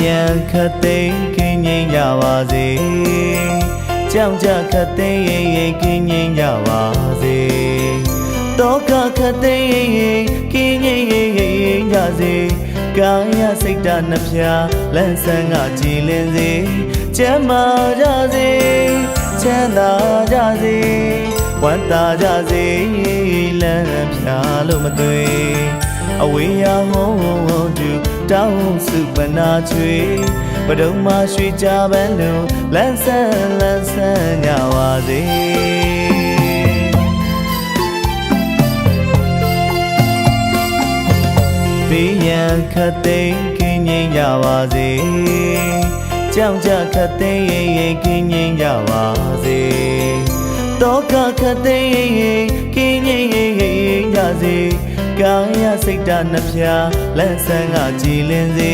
ရန်ခတ်သိမ်းခင်းငိမ့်ကြပါစေကြောင်ကြခတ်သိမ်းရင်ခင်းငိမ့်ကြပါစေတောကခတ်သိမ်းရင်ခင်းငိမ့်ကြစေကာယစိတ်ဓာတ်နှဖျားလန်းဆန်းကကြည်လင်စေကျမ်းမာကြစေချမ်းသာကြစေဝမ်းသာကြစေလမ်းဖြာလို့မသွေအဝေးရဟောတူတောင်းစုပနာချွေပဒုံမှာရွှေကြပန်းလို့လန်းဆန်းကြပါစေဘေးရန်ခတ်သိမ်းခင်းငိမ့်ကြပါစေကြောင်ကြခတ်သိမ်းရင်ခင်းငိမ့်ကြပါစေတောကခတ်သိမ်းရင်ခင်းငိမ့်ကြစေကာယစိတ်ဓာတ်နှဖျားလန်းဆန်းကကြည်လင်စေ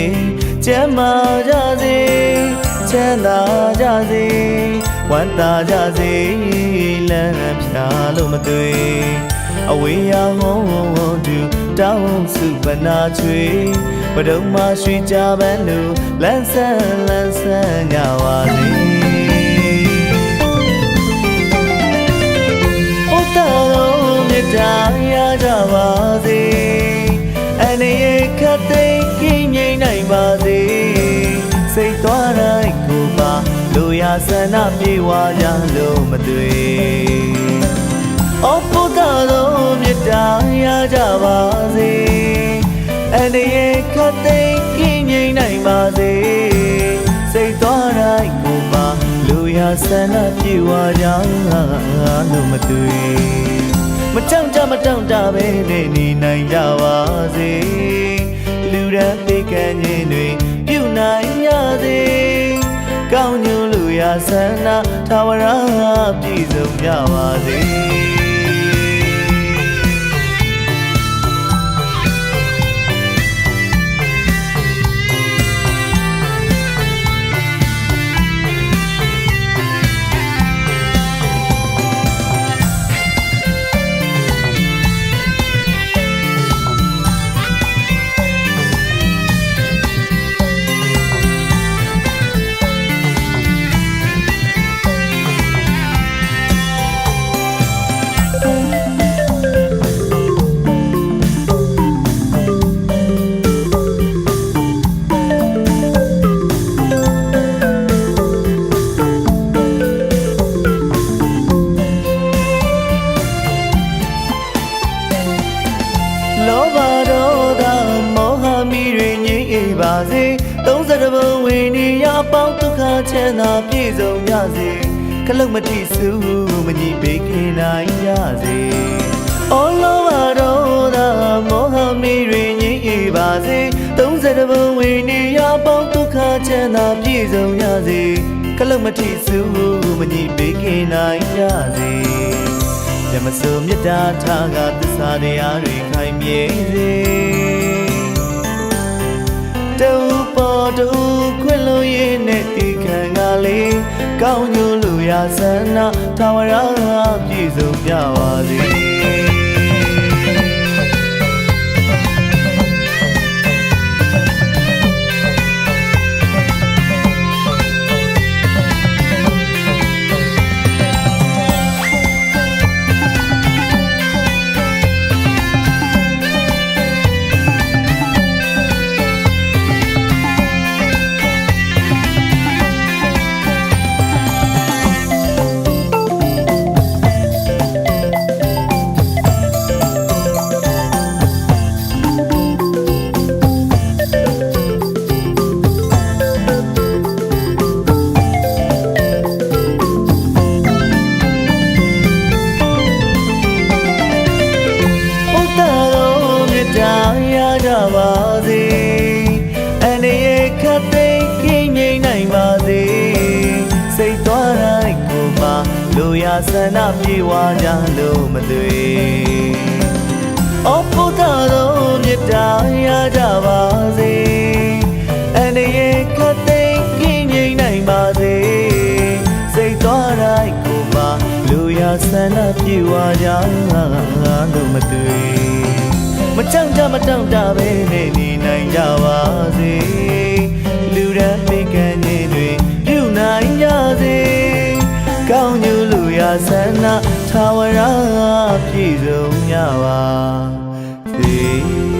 ကျမ်းမာကြစေချမ်းသာကြစေဝမ်းသာကြစေလမ်းဖြာလို့မသွေအဝေးရဟောတူတောင်းစုပနာချွေပဒုံမှာရွှေကြပန်းလို့လန်းဆန်းကြပါစေဘုဒ္ဓတော်မြတ်တာရကြပါစေအနေရခတ်သိမ်းခင်းငိမ့်နိုင်ပါစေစိတ်သွားတိုင်းကိုပါလူရဆန္ဒပြေဝကြလို့မသွေဩဘုဒ္ဓတော်မြတ်တာရကြပါစေအနေရခတ်သိမ်းခင်းငိမ့်နိုင်ပါစေစိတ်သွားတိုင်းကိုပါလူရဆန္ဒပြေဝကြလို့မသွေမကြောက်ကြမတောင့်တပဲနေနိုင်ကြပါစေလူရန်ပေကံခြင်းတွေပြုနိုင်ရစေကောင်းညွန်လူရဆန္ဒထာဝရပြည့်စုံကြပါစေလောဘဒေါသမောဟမီတွေငြိမ်းပါစေ30ဘုံဝိနည်းရပေါင်းဒုက္ခချမ်းသာပြည့်စုံကြစေခလုတ်မထိစုမညီပေးခင်နိုင်ကြစေအော်လောဘဒေါသမောဟမီတွေငြိမ်းပါစေ30ဘုံဝိနည်းရပေါင်းဒုက္ခချမ်းသာပြည့်စုံကြစေခလုတ်မထိစုမညီပေးခင်နိုင်ကြစေဓမ္မစုမြတ်တာထာကသစ္စာတရားတွေခိုင်မြဲစေတူပေါ်တူခွင့်လို့ရင်းနဲ့ဒီခံကလေးကောင်းညွန်လူရဆန္ဒထာဝရပြည့်စုံကြပါစေကြပါစေအနေရခတ်သိမ်းခင်းငိမ့်နိုင်ပါစေစိတ်သွားတိုင်းကိုပါလူရဆန္ဒပြေဝကြလို့မသွေဩဘုဒ္ဓတော်မြတ်တာရကြပါစေအနေရခတ်သိမ်းခင်းငိမ့်နိုင်ပါစေစိတ်သွားတိုင်းကိုပါလူရဆန္ဒပြေဝကြလို့မသွေမကြောက်ကြမတောင့်တပဲနေနိုင်ကြပါစေလူ ထာဝရပြည့်စုံကြပါစေ